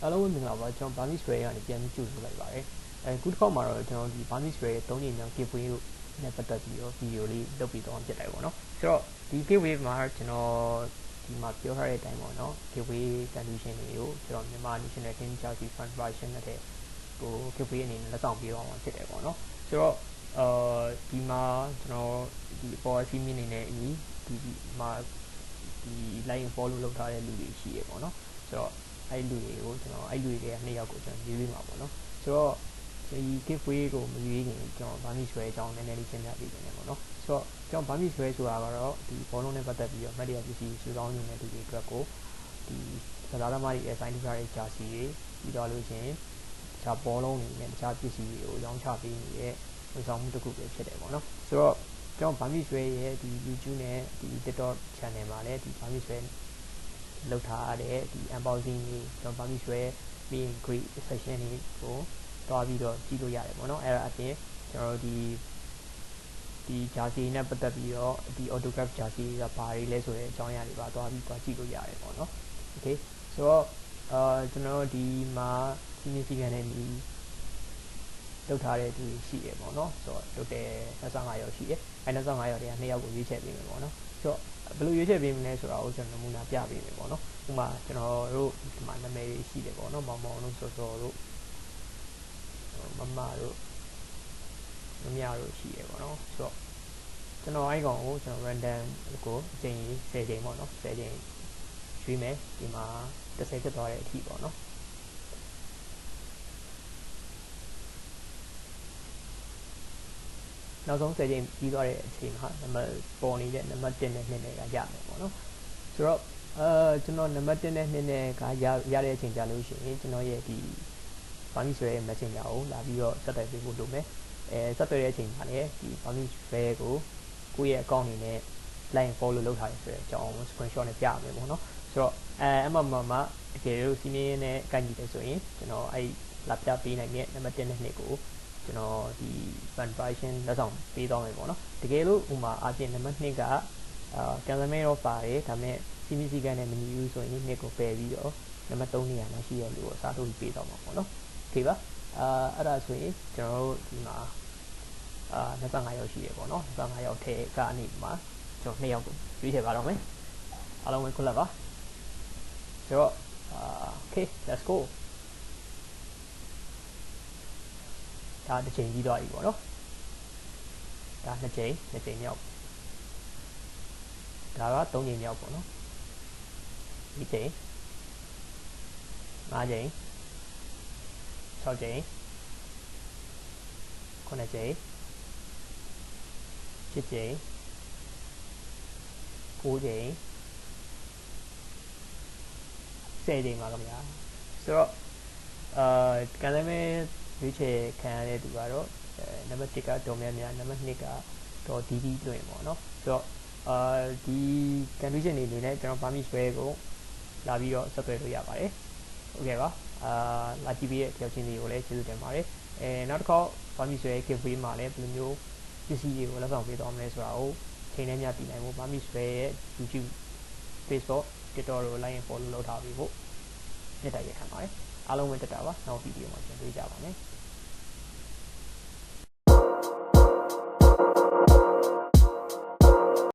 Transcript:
အားလုံးပဲမင်္ဂလာပါကျွန်တော် Burmese Square ကနေပြန်ပြီးကြိုဆိုလိုက်ပါတယ်အခုတစ်ခေါက်မှာတော့ကျွန်တော်ဒီ Burmese Square ရဲ့3ချိန်မြောက် giveaway ကိုနဲ့ပတ်သက်ပြီးတော့ဗီဒီယိုလေးလုပ်ပြီးတော့ဖြစ်တယ်ပေါ့နော်ဆိုတော့ဒီ giveaway မှာကျွန်တော်ဒီမှာပြောထားတဲ့အတိုင်းပေါ့နော် giveaway condition တွေကိုကျွန်တော်မြန်မာ National Team Jersey Fund Version နဲ့ဟို giveaway အနေနဲ့လက်ဆောင်ပေးတော့မှာဖြစ်တယ်ပေါ့နော်ဆိုတော့ဒီမှာကျွန်တော်ဒီပေါ်အစီအမင်းနေနဲ့ဒီမှာဒီ line follow လုပ်ထားတဲ့လူတွေရှိရပေါ့နော်ဆိုတော့အဲ့လူတွေကိုကျွန်တော်အဲ့လူတွေက2ယောက်ကိုကျွန်တော်ရွေးပေးမှာပေါ့နော်ဆိုတော့ဒီ giveaway ကိုမရွေးရင်ကျွန်တော် Burmese Square အကြောင်းနည်းနည်းလေးရှင်းပြပေးနေတယ်ပေါ့နော်ဆိုတော့ကျွန်တော် Burmese Square ဆိုတာကတော့ဒီဘောလုံးနဲ့ပတ်သက်ပြီးတော့ media ပစ္စည်းစုဆောင်းနေတဲ့လူတွေအတွက်ကိုဒီကစားသမားတွေ assign လုပ်ထားတဲ့ jersey တွေပြီးတော့လို့ရှိရင်တခြားဘောလုံးတွေနဲ့တခြားပစ္စည်းတွေကိုရောင်းချပေးနေတဲ့ဝန်ဆောင်မှုတစ်ခုပဲဖြစ်တယ်ပေါ့နော်ဆိုတော့ကျွန်တော် Burmese Square ရဲ့ဒီ YouTube နဲ့ဒီ TikTok channel မှာလည်းဒီ Burmese Square လောက်ထားတဲ့ဒီ unboxing တွေကျွန်တော် Burmese Square meet and greet session တွေကိုတွားပြီးတော့ကြည့်လို့ရတယ်ပေါ့နော်အဲ့ဒါအပြင်ကျွန်တော်ဒီ jersey နဲ့ပတ်သက်ပြီးတော့ဒီ autograph jersey ကဘာတွေလဲဆိုတဲ့အကြောင်းအရာတွေပါတွားကြည့်လို့ရတယ်ပေါ့နော် okay ဆိုတော့ကျွန်တော်ဒီမှာစီမင်းစီကံနဲ့ဒီလောက်ထားတဲ့သူရှိရပေါ့နော်ဆိုတော့လုပ်တဲ့25ယောက်ရှိရအဲ25ယောက်တွေက2ယောက်ကိုရွေးချယ်ပေးမယ်ပေါ့နော်ဆိုတော့ဘယ်လိုရွေးချယ်ပေးမလဲဆိုတာကိုကျွန်တော်နမူနာပြပေးမယ်ပေါ့နော်ဥပမာကျွန်တော်တို့ဒီမှာနာမည်ရှိတယ်ပေါ့နော်မောင်မောင်တို့စောစောတို့မမတို့မမတို့ရှိရပေါ့နော်ဆိုတော့ကျွန်တော်အဲ့ကောင်ကိုကျွန်တော် random ကိုအချိန်10ချိန်ပေါ့နော်10ချိန်ရွေးမယ်ဒီမှာ30ဖြစ်သွားတဲ့အထိပေါ့နော်နောက်ဆုံး10ချိန်ပြီးသွားတဲ့အချိန်မှာနံပါတ်ပေါ်နေတဲ့နံပါတ်1နဲ့2နဲ့ကရမယ်ပေါ့နော်ဆိုတော့ကျွန်တော်နံပါတ်1နဲ့2နဲ့ကရတဲ့အချိန်ကြာလို့ရှိရင်ကျွန်တော်ရဲ့ဒီ Burmese Square ရဲ့ Messenger ကိုလာပြီးတော့ဆက်သွယ်ပေးဖို့လုပ်မယ်ဆက်သွယ်တဲ့အချိန်မှာလည်းဒီ Burmese Square ကိုကိုယ့်ရဲ့ account အနေနဲ့ line follow လုပ်ထားရဆိုတဲ့အကြောင်း screenshot နဲ့ပြရမယ်ပေါ့နော်ဆိုတော့အမှတကယ်လို့စီမင်းနဲ့ကိုက်ညီတယ်ဆိုရင်ကျွန်တော်အဲ့လာပြပေးနိုင်တဲ့နံပါတ်1နဲ့2ကိုကျွန်တော်ဒီ fund version လက်ဆောင်ပေးသွားမယ်ပေါ့နော်တကယ်လို့ဥမာအပြင်နံပါတ်2ကကန်ဆယ်မဲတော့ပါတယ်ဒါပေမဲ့စီမီစီကန်နဲ့မညီဘူးဆိုရင်2ကိုပယ်ပြီးတော့နံပါတ်3နေရာမှာရှိရလို့အစားထိုးပေးသွားမှာပေါ့နော်โอเคပါအဲ့ဒါဆိုရင်ကျွန်တော်တို့ဒီမှာ25ယောက်ရှိရပေါ့နော်25ယောက်ထဲကနေမှာကျွန်တော်2ယောက်ကိုရွေးချယ်ပါတော့မယ်အားလုံးပဲခွလက်ပါဆိုတော့okay let's goဒါတစ်ချိန်ပြီးသွားပြီပေါ့နော်ဒါ2ချိန်မြောက်ဒါက3ချိန်မြောက်ပေါ့နော်4ချိန်5ချိန်6ချိန်9ချိန်10ချိန်9ချိန်10ချိန်ပါခင်ဗျာဆိုတော့ကန်လည်းမဲရွေးချယ်ခံရတဲ့သူကတော့နံပါတ်1ကဒေါ်မြမြနံပါတ်2ကဒေါ်ဒီဒီတွင်ပေါ့နော်ဆိုတော့ဒီ condition တွေအနေနဲ့ကျွန်တော် Burmese Square ကိုလာပြီးတော့ဆက်သွယ်လို့ရပါတယ်โอเคပါလာကြည့်ပြီးတဲ့ကြောက်ချင်းတွေကိုလည်းကျေးဇူးတင်ပါတယ်နောက်တစ်ခေါက် Burmese Square giveaway မှာလည်းဘယ်လိုမျိုးပစ္စည်းတွေကိုလက်ဆောင်ပေးသွားမလဲဆိုတာကိုချိန်နဲ့ညတည်နိုင်ဖို့ Burmese Square ရဲ့ YouTube Facebook TikTok တို့ like and follow လုပ်ထားပြီးဖို့မြတ်တိုက်ရခံပါတယ်အားလုံးပဲတက်တာပါနောက်ဗီဒီယိုမှာပြန်တွေ့ကြပါမယ်